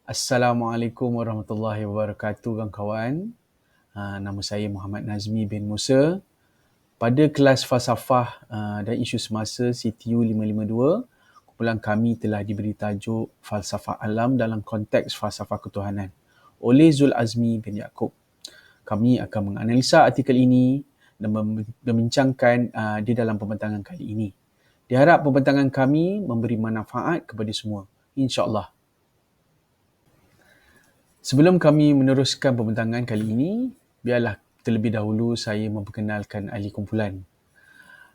Assalamualaikum warahmatullahi wabarakatuh kawan-kawan. Nama saya Muhammad Nazmi bin Musa. Pada kelas falsafah dan isu semasa CTU 552, kumpulan kami telah diberi tajuk Falsafah Alam dalam konteks falsafah ketuhanan oleh Zul Azmi bin Yaakob. Kami akan menganalisa artikel ini dan membincangkan di dalam pembentangan kali ini. Diharap pembentangan kami memberi manfaat kepada semua, insya-Allah. Sebelum kami meneruskan pembentangan kali ini, biarlah terlebih dahulu saya memperkenalkan ahli kumpulan.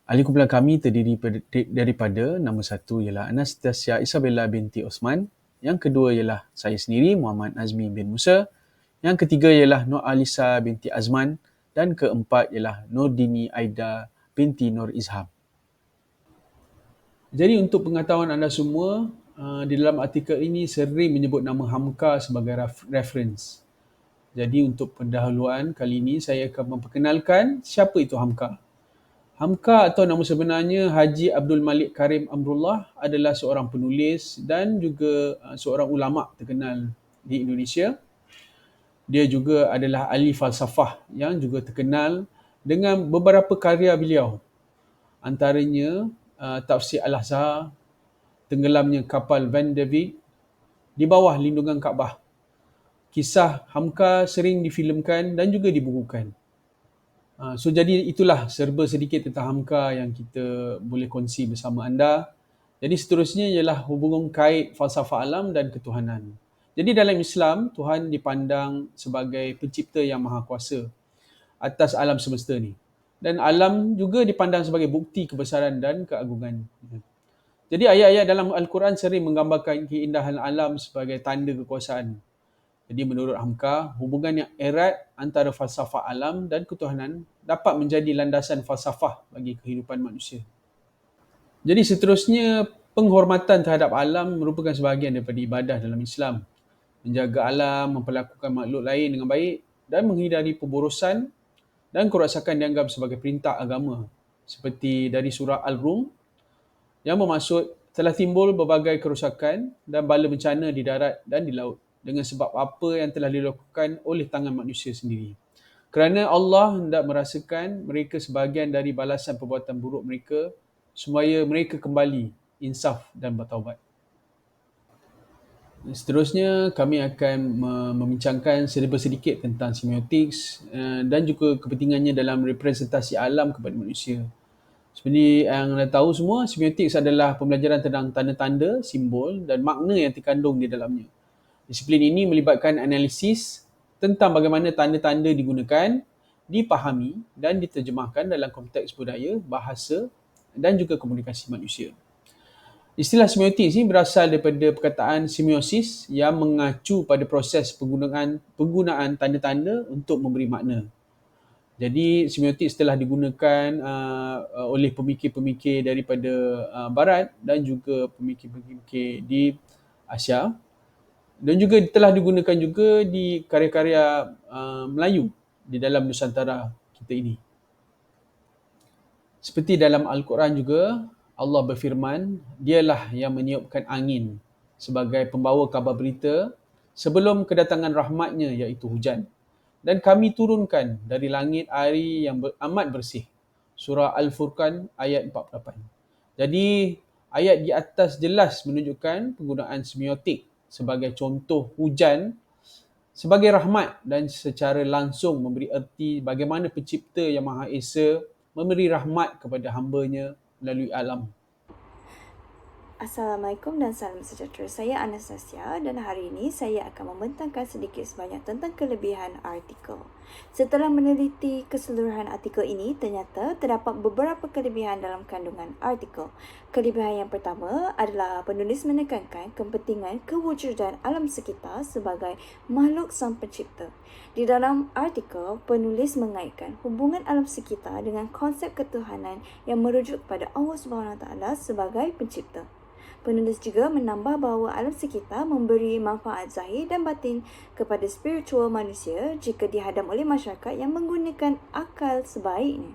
Ahli kumpulan kami terdiri daripada nombor satu ialah Anastasia Isabella binti Osman, yang kedua ialah saya sendiri Muhammad Nazmi bin Musa, yang ketiga ialah Nur Alisa binti Azman dan keempat ialah Nurdini Aida binti Nur Izham. Jadi untuk pengetahuan anda semua, di dalam artikel ini sering menyebut nama Hamka sebagai reference. Jadi untuk pendahuluan kali ini saya akan memperkenalkan siapa itu Hamka. Hamka atau nama sebenarnya Haji Abdul Malik Karim Amrullah adalah seorang penulis dan juga seorang ulama terkenal di Indonesia. Dia juga adalah ahli falsafah yang juga terkenal dengan beberapa karya beliau. Antaranya Tafsir Al-Azhar, Tenggelamnya Kapal Van der Wijk, Di Bawah Lindungan Kaabah. Kisah Hamka sering difilmkan dan juga dibukukan. So jadi itulah serba sedikit tentang Hamka yang kita boleh kongsi bersama anda. Jadi seterusnya ialah hubungan kait falsafah alam dan ketuhanan. Jadi dalam Islam, Tuhan dipandang sebagai pencipta yang maha kuasa atas alam semesta ni. Dan alam juga dipandang sebagai bukti kebesaran dan keagungan. Jadi ayat-ayat dalam Al-Quran sering menggambarkan keindahan alam sebagai tanda kekuasaan. Jadi menurut Hamka, hubungan yang erat antara falsafah alam dan ketuhanan dapat menjadi landasan falsafah bagi kehidupan manusia. Jadi seterusnya, penghormatan terhadap alam merupakan sebahagian daripada ibadah dalam Islam. Menjaga alam, memperlakukan makhluk lain dengan baik dan menghindari pemborosan dan kerosakan dianggap sebagai perintah agama. Seperti dari surah Al-Rum yang bermaksud telah timbul berbagai kerosakan dan bala bencana di darat dan di laut dengan sebab apa yang telah dilakukan oleh tangan manusia sendiri. Kerana Allah hendak merasakan mereka sebahagian dari balasan perbuatan buruk mereka supaya mereka kembali insaf dan bertaubat. Seterusnya, kami akan membincangkan sedikit tentang semiotics dan juga kepentingannya dalam representasi alam kepada manusia. Seperti yang anda tahu semua, semiotics adalah pembelajaran tentang tanda-tanda, simbol dan makna yang terkandung di dalamnya. Disiplin ini melibatkan analisis tentang bagaimana tanda-tanda digunakan, dipahami dan diterjemahkan dalam konteks budaya, bahasa dan juga komunikasi manusia. Istilah semiotik ini berasal daripada perkataan semiosis yang mengacu pada proses penggunaan tanda-tanda untuk memberi makna. Jadi semiotik telah digunakan oleh pemikir-pemikir daripada Barat dan juga pemikir-pemikir di Asia, dan juga telah digunakan juga di karya-karya Melayu di dalam Nusantara kita ini. Seperti dalam Al-Quran juga, Allah berfirman, dialah yang meniupkan angin sebagai pembawa kabar berita sebelum kedatangan rahmatnya iaitu hujan. Dan kami turunkan dari langit air yang amat bersih. Surah Al-Furqan ayat 48. Jadi ayat di atas jelas menunjukkan penggunaan semiotik sebagai contoh hujan sebagai rahmat dan secara langsung memberi erti bagaimana pencipta yang Maha Esa memberi rahmat kepada hamba-Nya melalui alam. Assalamualaikum dan salam sejahtera. Saya Anastasia dan hari ini saya akan membentangkan sedikit sebanyak tentang kelebihan artikel. Setelah meneliti keseluruhan artikel ini, ternyata terdapat beberapa kelebihan dalam kandungan artikel. Kelebihan yang pertama adalah penulis menekankan kepentingan kewujudan alam sekitar sebagai makhluk sang pencipta. Di dalam artikel, penulis mengaitkan hubungan alam sekitar dengan konsep ketuhanan yang merujuk kepada Allah SWT sebagai pencipta. Penulis juga menambah bahawa alam sekitar memberi manfaat zahir dan batin kepada spiritual manusia jika dihadam oleh masyarakat yang menggunakan akal sebaiknya.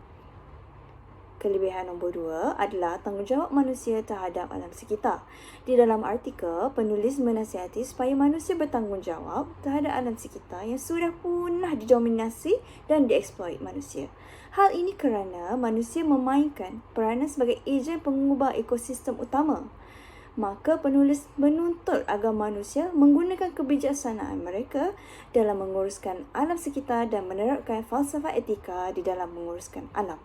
Kelebihan nombor 2 adalah tanggungjawab manusia terhadap alam sekitar. Di dalam artikel, penulis menasihati supaya manusia bertanggungjawab terhadap alam sekitar yang sudah punah didominasi dan dieksploit manusia. Hal ini kerana manusia memainkan peranan sebagai ejen pengubah ekosistem utama. Maka penulis menuntut agar manusia menggunakan kebijaksanaan mereka dalam menguruskan alam sekitar dan menerapkan falsafah etika di dalam menguruskan alam.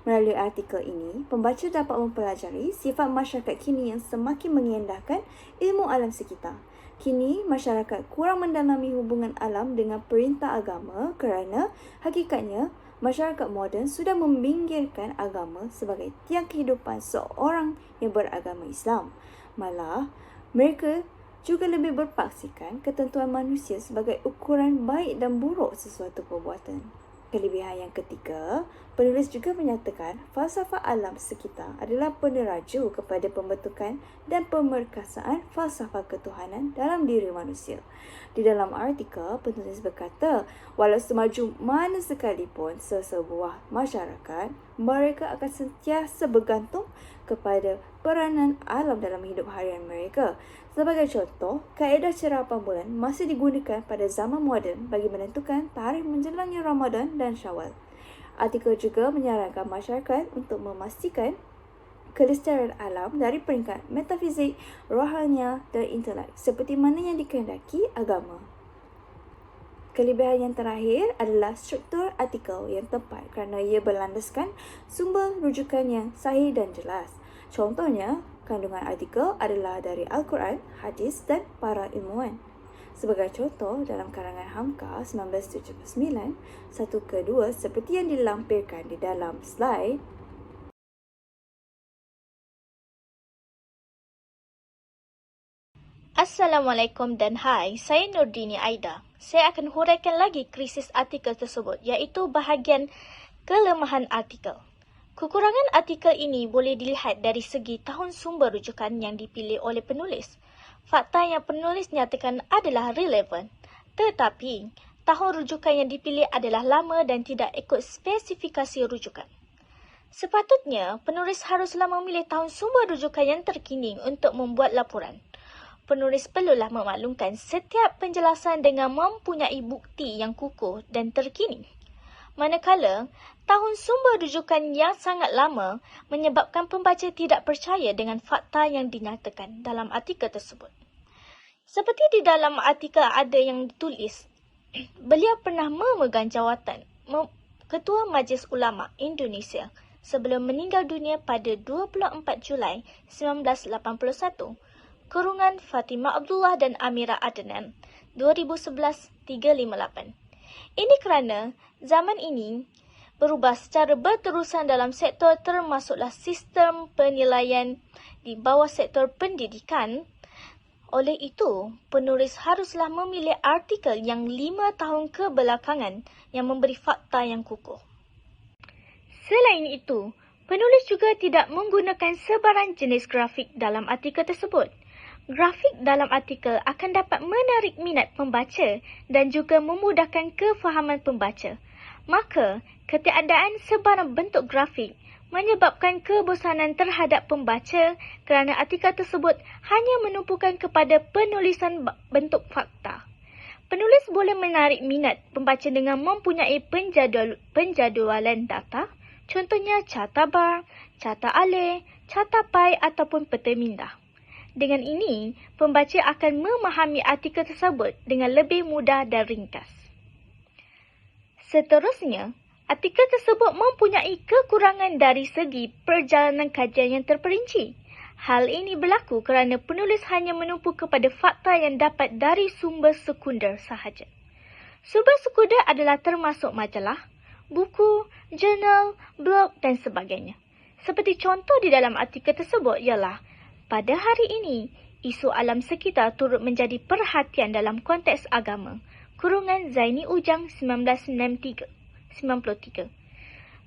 Melalui artikel ini, pembaca dapat mempelajari sifat masyarakat kini yang semakin mengendahkan ilmu alam sekitar. Kini, masyarakat kurang mendalami hubungan alam dengan perintah agama kerana hakikatnya masyarakat moden sudah meminggirkan agama sebagai tiang kehidupan seorang yang beragama Islam. Malah, mereka juga lebih berpaksikan ketentuan manusia sebagai ukuran baik dan buruk sesuatu perbuatan. Kelebihan yang ketiga, penulis juga menyatakan falsafah alam sekitar adalah peneraju kepada pembentukan dan pemerkasaan falsafah ketuhanan dalam diri manusia. Di dalam artikel, penulis berkata, walau semaju mana sekalipun sesebuah masyarakat, mereka akan sentiasa bergantung kepada peranan alam dalam hidup harian mereka. Sebagai contoh, kaedah cerapan bulan masih digunakan pada zaman moden bagi menentukan tarikh menjelangnya Ramadan dan Syawal. Artikel juga menyarankan masyarakat untuk memastikan kelestarian alam dari peringkat metafizik, rohania dan intelek seperti mana yang dikehendaki agama. Kelebihan yang terakhir adalah struktur artikel yang tepat kerana ia berlandaskan sumber rujukan yang sahih dan jelas. Contohnya, kandungan artikel adalah dari Al-Quran, hadis dan para ilmuwan. Sebagai contoh, dalam karangan Hamka 1979, 1-2 seperti yang dilampirkan di dalam slide, Assalamualaikum dan hai, saya Nurdini Aida. Saya akan huraikan lagi krisis artikel tersebut, iaitu bahagian kelemahan artikel. Kekurangan artikel ini boleh dilihat dari segi tahun sumber rujukan yang dipilih oleh penulis. Fakta yang penulis nyatakan adalah relevan, tetapi tahun rujukan yang dipilih adalah lama dan tidak ikut spesifikasi rujukan. Sepatutnya, penulis haruslah memilih tahun sumber rujukan yang terkini untuk membuat laporan. Penulis perlulah memaklumkan setiap penjelasan dengan mempunyai bukti yang kukuh dan terkini. Manakala, tahun sumber rujukan yang sangat lama menyebabkan pembaca tidak percaya dengan fakta yang dinyatakan dalam artikel tersebut. Seperti di dalam artikel ada yang ditulis, beliau pernah memegang jawatan Ketua Majlis Ulama Indonesia sebelum meninggal dunia pada 24 Julai 1981. Kurungan Fatimah Abdullah dan Amira Adnan 2011-358. Ini kerana zaman ini berubah secara berterusan dalam sektor termasuklah sistem penilaian di bawah sektor pendidikan. Oleh itu, penulis haruslah memilih artikel yang 5 tahun kebelakangan yang memberi fakta yang kukuh. Selain itu, penulis juga tidak menggunakan sebarang jenis grafik dalam artikel tersebut. Grafik dalam artikel akan dapat menarik minat pembaca dan juga memudahkan kefahaman pembaca. Maka, ketiadaan sebarang bentuk grafik menyebabkan kebosanan terhadap pembaca kerana artikel tersebut hanya menumpukan kepada penulisan bentuk fakta. Penulis boleh menarik minat pembaca dengan mempunyai penjadualan data, contohnya carta bar, carta alih, carta pai ataupun peta minda. Dengan ini, pembaca akan memahami artikel tersebut dengan lebih mudah dan ringkas. Seterusnya, artikel tersebut mempunyai kekurangan dari segi perjalanan kajian yang terperinci. Hal ini berlaku kerana penulis hanya menumpu kepada fakta yang dapat dari sumber sekunder sahaja. Sumber sekunder adalah termasuk majalah, buku, jurnal, blog dan sebagainya. Seperti contoh di dalam artikel tersebut ialah, pada hari ini, isu alam sekitar turut menjadi perhatian dalam konteks agama. Kurungan Zaini Ujang 1993.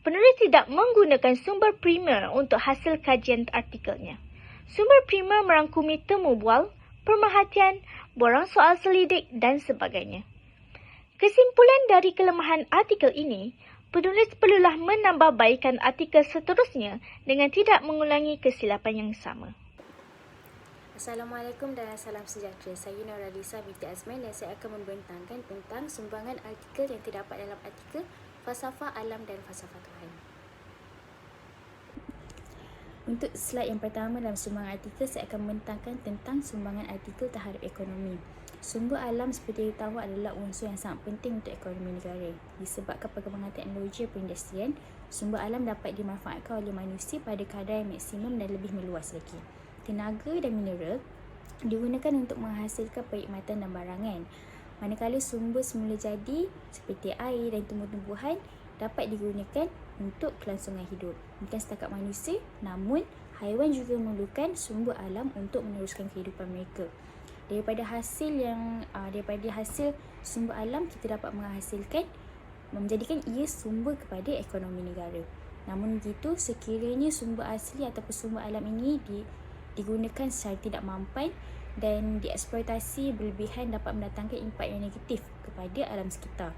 Penulis tidak menggunakan sumber primer untuk hasil kajian artikelnya. Sumber primer merangkumi temu bual, pemerhatian, borang soal selidik dan sebagainya. Kesimpulan dari kelemahan artikel ini, penulis perlulah menambahbaikan artikel seterusnya dengan tidak mengulangi kesilapan yang sama. Assalamualaikum dan salam sejahtera. Saya Nuralisa binti Azman dan saya akan membentangkan tentang sumbangan artikel yang terdapat dalam artikel Falsafah Alam dan Falsafah Tuhan. Untuk slide yang pertama dalam sumbangan artikel, saya akan membentangkan tentang sumbangan artikel terhadap ekonomi. Sumber alam seperti diketahui adalah unsur yang sangat penting untuk ekonomi negara. Disebabkan perkembangan teknologi dan perindustrian, sumber alam dapat dimanfaatkan oleh manusia pada kadar yang maksimum dan lebih meluas lagi. Tenaga dan mineral digunakan untuk menghasilkan perkhidmatan dan barangan. Manakala sumber semula jadi seperti air dan tumbuh-tumbuhan dapat digunakan untuk kelangsungan hidup. Bukan setakat manusia, namun haiwan juga memerlukan sumber alam untuk meneruskan kehidupan mereka. Daripada hasil sumber alam, kita dapat menjadikan ia sumber kepada ekonomi negara. Namun begitu, sekiranya sumber asli ataupun sumber alam ini digunakan secara tidak mampan dan dieksploitasi berlebihan, dapat mendatangkan impak yang negatif kepada alam sekitar.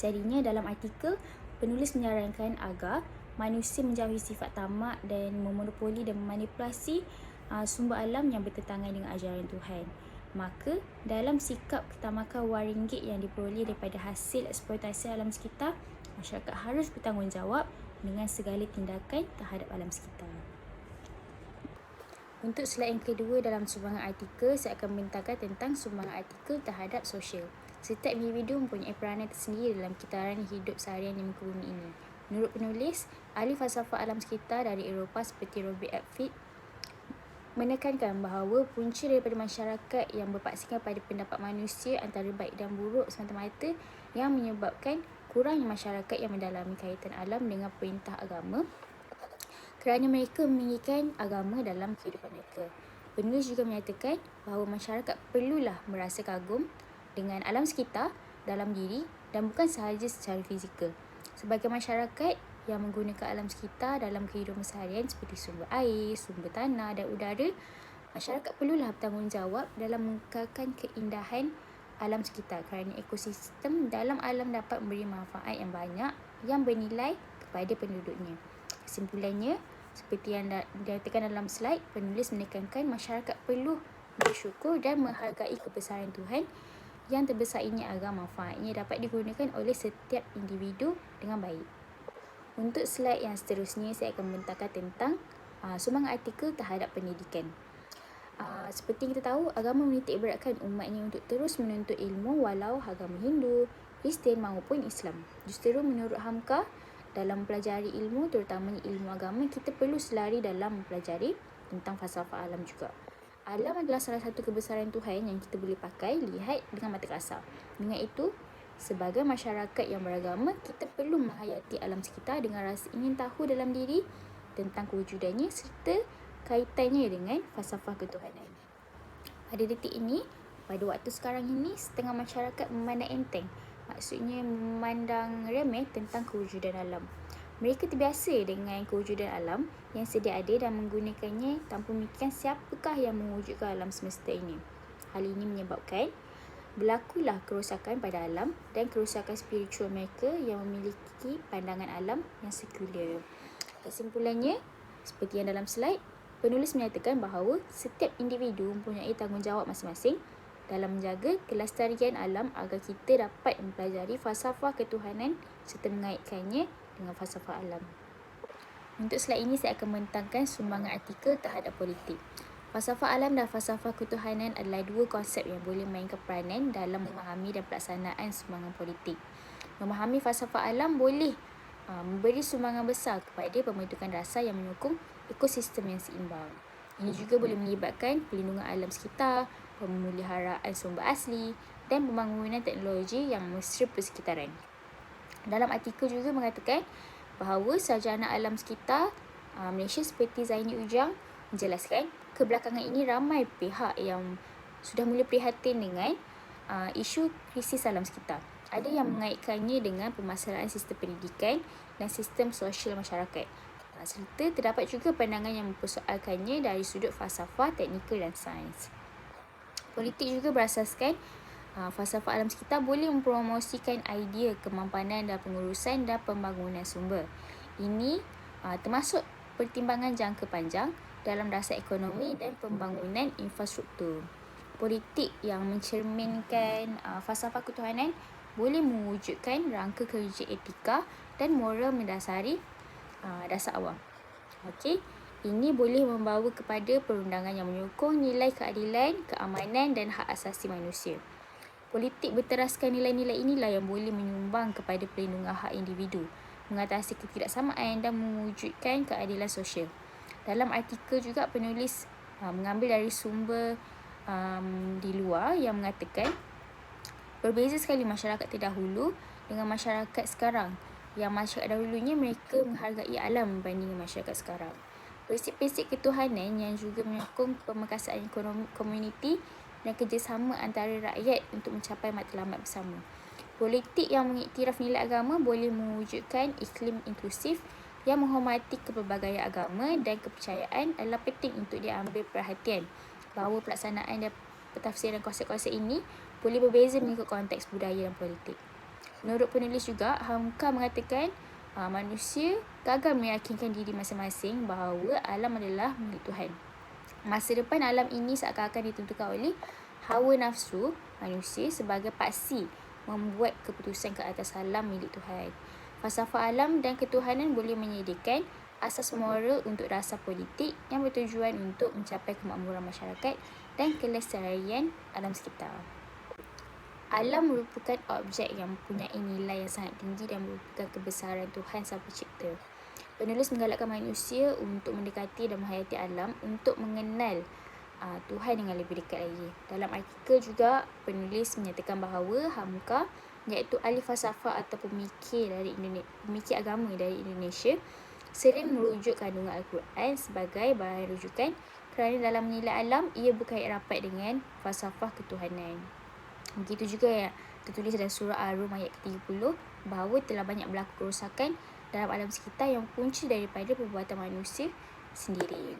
Jadinya dalam artikel, penulis menyarankan agar manusia menjauhi sifat tamak dan memonopoli dan memanipulasi sumber alam yang bertentangan dengan ajaran Tuhan. Maka dalam sikap ketamakan wang ringgit yang diperoleh daripada hasil eksploitasi alam sekitar, masyarakat harus bertanggungjawab dengan segala tindakan terhadap alam sekitar. Untuk slide yang kedua dalam sumbangan artikel, saya akan membentangkan tentang sumbangan artikel terhadap sosial. Setiap individu mempunyai peranan tersendiri dalam kitaran hidup seharian di muka bumi ini. Menurut penulis, ahli falsafah alam sekitar dari Eropah seperti Robert Appfield menekankan bahawa punca daripada masyarakat yang berpaksikan pada pendapat manusia antara baik dan buruk semata-mata yang menyebabkan kurangnya masyarakat yang mendalami kaitan alam dengan perintah agama, kerana mereka meninggikan agama dalam kehidupan mereka. Penulis juga menyatakan bahawa masyarakat perlulah merasa kagum dengan alam sekitar dalam diri dan bukan sahaja secara fizikal. Sebagai masyarakat yang menggunakan alam sekitar dalam kehidupan seharian seperti sumber air, sumber tanah dan udara, masyarakat perlulah bertanggungjawab dalam mengekalkan keindahan alam sekitar kerana ekosistem dalam alam dapat memberi manfaat yang banyak yang bernilai kepada penduduknya. Kesimpulannya, seperti yang dikatakan dalam slide, penulis menekankan masyarakat perlu bersyukur dan menghargai kebesaran Tuhan yang terbesar ini agar manfaatnya dapat digunakan oleh setiap individu dengan baik. Untuk slide yang seterusnya, saya akan membentangkan tentang sumbangan artikel terhadap pendidikan. Seperti yang kita tahu, agama menitik beratkan umatnya untuk terus menuntut ilmu walau agama Hindu, Kristian maupun Islam. Justeru menurut Hamka, dalam mempelajari ilmu, terutamanya ilmu agama, kita perlu selari dalam mempelajari tentang falsafah alam juga. Alam adalah salah satu kebesaran Tuhan yang kita boleh pakai, lihat dengan mata kasar. Dengan itu, sebagai masyarakat yang beragama, kita perlu menghayati alam sekitar dengan rasa ingin tahu dalam diri tentang kewujudannya serta kaitannya dengan falsafah ketuhanan. Pada detik ini, pada waktu sekarang ini, setengah masyarakat memandang enteng, maksudnya memandang remeh tentang kewujudan alam. Mereka terbiasa dengan kewujudan alam yang sedia ada dan menggunakannya tanpa memikirkan siapakah yang mewujudkan alam semesta ini. Hal ini menyebabkan berlakulah kerosakan pada alam dan kerosakan spiritual mereka yang memiliki pandangan alam yang sekular. Kesimpulannya, seperti yang dalam slide, penulis menyatakan bahawa setiap individu mempunyai tanggungjawab masing-masing dalam menjaga kelestarian alam agar kita dapat mempelajari falsafah ketuhanan serta mengaitkannya dengan falsafah alam. Untuk slide ini, saya akan membentangkan sumbangan artikel terhadap politik. Falsafah alam dan falsafah ketuhanan adalah dua konsep yang boleh mainkan peranan dalam memahami dan pelaksanaan sumbangan politik. Memahami falsafah alam boleh memberi sumbangan besar kepada pembentukan dasar yang menyokong ekosistem yang seimbang. Ini juga boleh melibatkan pelindungan alam sekitar, pemeliharaan sumber asli dan pembangunan teknologi yang mesra persekitaran. Dalam artikel juga mengatakan bahawa sarjana alam sekitar Malaysia seperti Zaini Ujang menjelaskan, kebelakangan ini ramai pihak yang sudah mula prihatin dengan isu krisis alam sekitar. Ada yang mengaitkannya dengan permasalahan sistem pendidikan dan sistem sosial masyarakat. Serta terdapat juga pandangan yang mempersoalkannya dari sudut falsafah, teknikal dan sains. Politik juga berasaskan Falsafah alam sekitar boleh mempromosikan idea kemampanan dan pengurusan dan pembangunan sumber. Ini termasuk pertimbangan jangka panjang dalam dasar ekonomi dan pembangunan infrastruktur. Politik yang mencerminkan falsafah ketuhanan boleh mewujudkan rangka kerja etika dan moral mendasari dasar awam. Okey, ini boleh membawa kepada perundangan yang menyokong nilai keadilan, keamanan dan hak asasi manusia. Politik berteraskan nilai-nilai inilah yang boleh menyumbang kepada perlindungan hak individu, mengatasi ketidaksamaan dan mewujudkan keadilan sosial. Dalam artikel juga penulis mengambil dari sumber di luar yang mengatakan berbeza sekali masyarakat terdahulu dengan masyarakat sekarang. Yang masyarakat dahulunya mereka menghargai alam berbanding masyarakat sekarang. Prinsip-prinsip ketuhanan yang juga menyokong pemekasan ekonomi komuniti dan kerjasama antara rakyat untuk mencapai matlamat bersama. Politik yang mengiktiraf nilai agama boleh mewujudkan iklim inklusif yang menghormati kepelbagaian agama dan kepercayaan adalah penting untuk diambil perhatian bahawa pelaksanaan dan pentafsiran konsep-konsep ini boleh berbeza mengikut konteks budaya dan politik. Menurut penulis juga, Hamka mengatakan manusia gagal meyakinkan diri masing-masing bahawa alam adalah milik Tuhan. Masa depan alam ini seakan-akan ditentukan oleh hawa nafsu manusia sebagai paksi membuat keputusan ke atas alam milik Tuhan. Falsafah alam dan ketuhanan boleh menyediakan asas moral untuk dasar politik yang bertujuan untuk mencapai kemakmuran masyarakat dan kelestarian alam sekitar. Alam merupakan objek yang mempunyai nilai yang sangat tinggi dan merupakan kebesaran Tuhan Sang Pencipta. Penulis menggalakkan manusia untuk mendekati dan menghayati alam untuk mengenal Tuhan dengan lebih dekat lagi. Dalam artikel juga penulis menyatakan bahawa Hamka, iaitu ahli falsafah atau pemikir agama dari Indonesia, sering merujuk kandungan Al-Quran sebagai bahan rujukan kerana dalam menilai alam ia berkait rapat dengan falsafah ketuhanan. Begitu juga yang tertulis dalam surah Ar-Rum ayat ke-30 bahawa telah banyak berlaku kerosakan dalam alam sekitar yang punca daripada perbuatan manusia sendiri.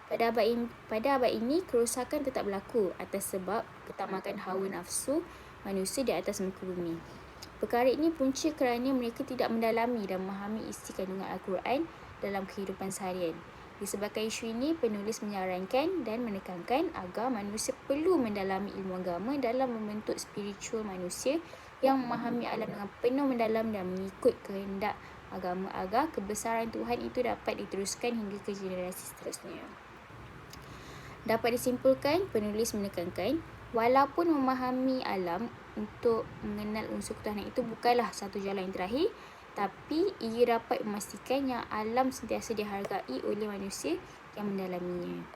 Pada abad ini, kerosakan tetap berlaku atas sebab ketamakan hawa nafsu manusia di atas muka bumi. Perkara ini punca kerana mereka tidak mendalami dan memahami isi kandungan Al-Quran dalam kehidupan seharian. Disebabkan isu ini, penulis menyarankan dan menekankan agar manusia perlu mendalami ilmu agama dalam membentuk spiritual manusia yang memahami alam dengan penuh mendalam dan mengikut kehendak agama agar kebesaran Tuhan itu dapat diteruskan hingga ke generasi seterusnya. Dapat disimpulkan, penulis menekankan walaupun memahami alam untuk mengenal unsur ketuhanan itu bukanlah satu jalan yang terakhir, tapi ia dapat memastikan yang alam sentiasa dihargai oleh manusia yang mendalaminya.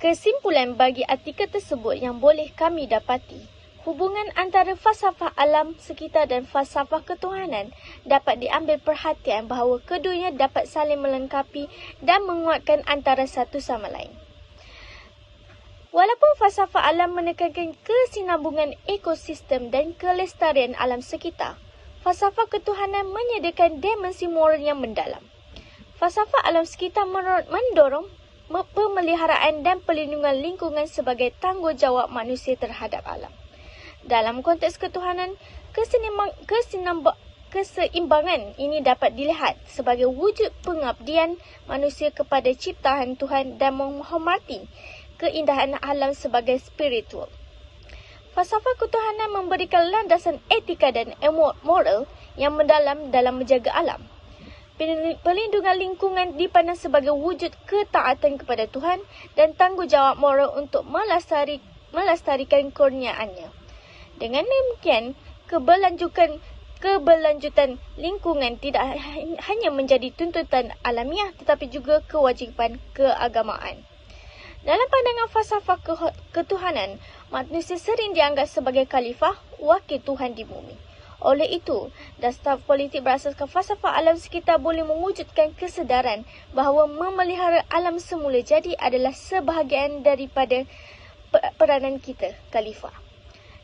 Kesimpulan bagi artikel tersebut yang boleh kami dapati, hubungan antara falsafah alam sekitar dan falsafah ketuhanan dapat diambil perhatian bahawa keduanya dapat saling melengkapi dan menguatkan antara satu sama lain. Walaupun falsafah alam menekankan kesinambungan ekosistem dan kelestarian alam sekitar, falsafah ketuhanan menyediakan dimensi moral yang mendalam. Falsafah alam sekitar mendorong pemeliharaan dan perlindungan lingkungan sebagai tanggungjawab manusia terhadap alam. Dalam konteks ketuhanan, keseimbangan ini dapat dilihat sebagai wujud pengabdian manusia kepada ciptaan Tuhan dan menghormati keindahan alam sebagai spiritual. Falsafah ketuhanan memberikan landasan etika dan moral yang mendalam dalam menjaga alam. Perlindungan lingkungan dipandang sebagai wujud ketaatan kepada Tuhan dan tanggungjawab moral untuk melestarikan kurniaannya. Dengan demikian, keberlanjutan lingkungan tidak hanya menjadi tuntutan alamiah tetapi juga kewajipan keagamaan. Dalam pandangan falsafah ketuhanan, manusia sering dianggap sebagai khalifah, wakil Tuhan di bumi. Oleh itu, dasar politik berasaskan falsafah alam sekitar boleh mewujudkan kesedaran bahawa memelihara alam semula jadi adalah sebahagian daripada peranan kita, khalifah.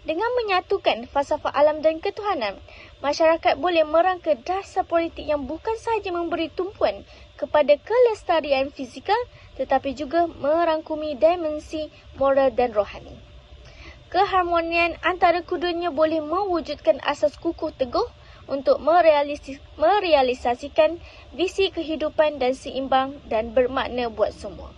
Dengan menyatukan falsafah alam dan ketuhanan, masyarakat boleh merangka dasar politik yang bukan sahaja memberi tumpuan kepada kelestarian fizikal tetapi juga merangkumi dimensi moral dan rohani. Keharmonian antara keduanya boleh mewujudkan asas kukuh teguh untuk merealisasikan visi kehidupan dan seimbang dan bermakna buat semua.